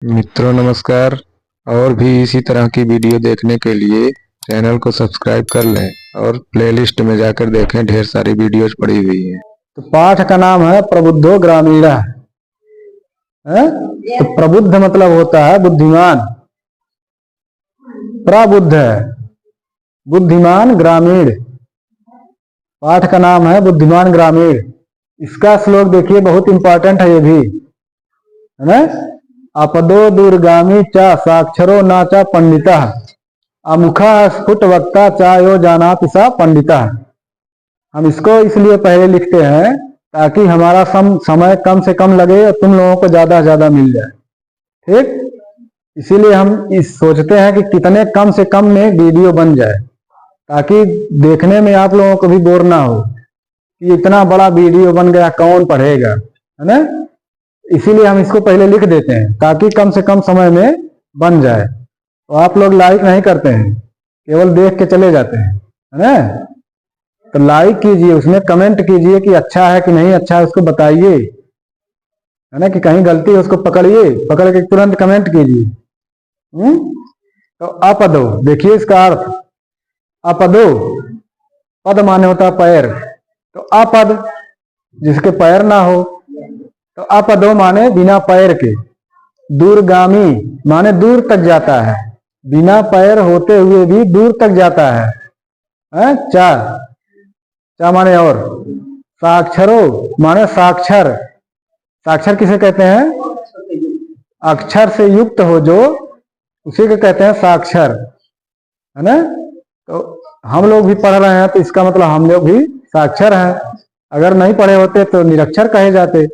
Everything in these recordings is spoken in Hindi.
मित्रों नमस्कार। और भी इसी तरह की वीडियो देखने के लिए चैनल को सब्सक्राइब कर लें और प्लेलिस्ट में जाकर देखें, ढेर सारी वीडियोज पड़ी हुई हैं। तो पाठ का नाम है प्रबुद्धो ग्रामीण है। तो प्रबुद्ध मतलब होता है बुद्धिमान, प्रबुद्ध है बुद्धिमान ग्रामीण। पाठ का नाम है बुद्धिमान ग्रामीण। इसका श्लोक देखिए, बहुत इंपॉर्टेंट है ये भी, है ना। अपदो दूरगामी चा साक्षरो ना चा पंडिता अमुखा स्फुट वक्ता चा यो जानाति सा पंडिता। हम इसको इसलिए पहले लिखते हैं ताकि हमारा समय कम से कम लगे और तुम लोगों को ज्यादा से ज्यादा मिल जाए। ठीक, इसीलिए हम इस सोचते हैं कि कितने कम से कम में वीडियो बन जाए, ताकि देखने में आप लोगों को भी बोर ना हो कि इतना बड़ा वीडियो बन गया, कौन पढ़ेगा, है ना। इसीलिए हम इसको पहले लिख देते हैं ताकि कम से कम समय में बन जाए। तो आप लोग लाइक नहीं करते हैं, केवल देख के चले जाते हैं, है ना। तो लाइक कीजिए, उसमें कमेंट कीजिए कि अच्छा है कि नहीं अच्छा है, उसको बताइए, है ना। कि कहीं गलती है उसको पकड़िए, पकड़ के तुरंत कमेंट कीजिए। तो अपदो देखिए इसका अर्थ। अपदो पद माने होता है पैर, तो अपद जिसके पैर ना हो, तो अपदो माने बिना पैर के। दूरगामी माने दूर तक जाता है, बिना पैर होते हुए भी दूर तक जाता है। चा चा माने और। साक्षरो माने साक्षर। साक्षर किसे कहते हैं? अक्षर से युक्त हो जो, उसी को कहते हैं साक्षर, है ना। तो हम लोग भी पढ़ रहे हैं तो इसका मतलब हम लोग भी साक्षर हैं। अगर नहीं पढ़े होते तो निरक्षर कहे जाते,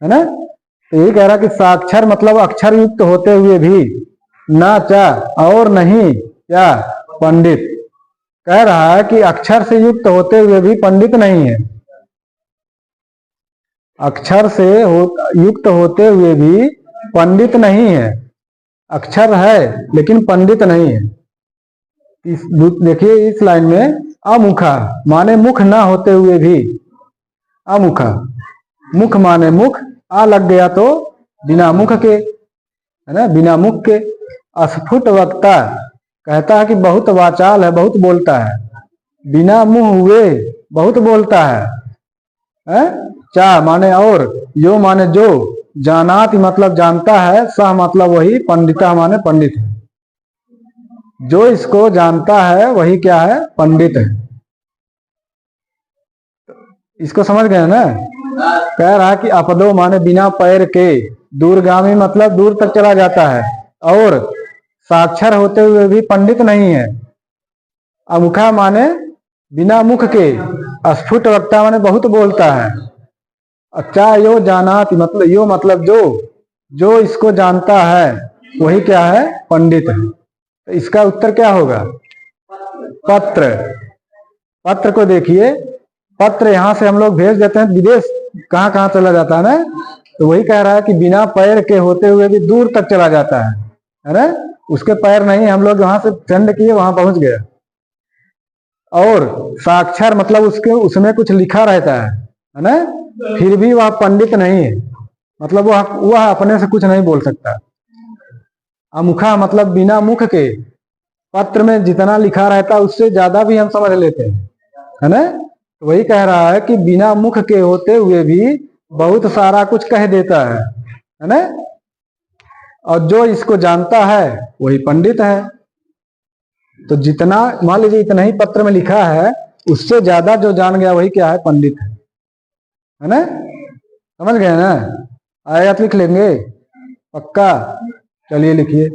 है ना। तो यही कह रहा कि साक्षर मतलब अक्षर युक्त होते हुए भी, ना चा और नहीं क्या पंडित। कह रहा है कि अक्षर से युक्त होते हुए भी पंडित नहीं है। अक्षर से युक्त होते हुए भी पंडित नहीं है। अक्षर है लेकिन पंडित नहीं है। देखिए इस लाइन में अमुखा माने मुख ना होते हुए भी, अमुखा मुख माने मुख, आ लग गया तो बिना मुख के, है ना, बिना मुख के। अस्फुट वक्ता कहता है कि बहुत वाचाल है, बहुत बोलता है। बिना मुंह हुए बहुत बोलता है। चा माने और, यो माने जो, जानाति मतलब जानता है, सह मतलब वही, पंडिता माने पंडित है। जो इसको जानता है वही क्या है? पंडित है। इसको समझ गए ना। कह रहा कि अपदो माने बिना पैर के, दूरगामी मतलब दूर तक चला जाता है, और साक्षर होते हुए भी पंडित नहीं है। अमुखा माने बिना मुख के, अस्फुट वक्ता माने बहुत बोलता है। अच्छा यो जानाति मतलब यो मतलब जो इसको जानता है वही क्या है? पंडित है। तो इसका उत्तर क्या होगा? पत्र। पत्र को देखिए, पत्र यहां से हम लोग भेज देते हैं विदेश, कहां कहां चला जाता है ना। तो वही कह रहा है कि बिना पैर के होते हुए भी दूर तक चला जाता है ना। उसके पैर नहीं, हम लोग वहां से सेंड किए, वहां पहुंच गया। और साक्षर मतलब उसके उसमें कुछ लिखा रहता है ना, फिर भी वह पंडित नहीं है, मतलब वह अपने से कुछ नहीं बोल सकता। अमुखा मतलब बिना मुख के, पत्र में जितना लिखा रहता है उससे ज्यादा भी हम समझ लेते हैं, है ना। तो वही कह रहा है कि बिना मुख के होते हुए भी बहुत सारा कुछ कह देता है ना। और जो इसको जानता है वही पंडित है। तो जितना मान लीजिए इतना ही पत्र में लिखा है, उससे ज्यादा जो जान गया वही क्या है? पंडित है ना। समझ गए ना। आएगा तो लिख लेंगे पक्का। चलिए लिखिए।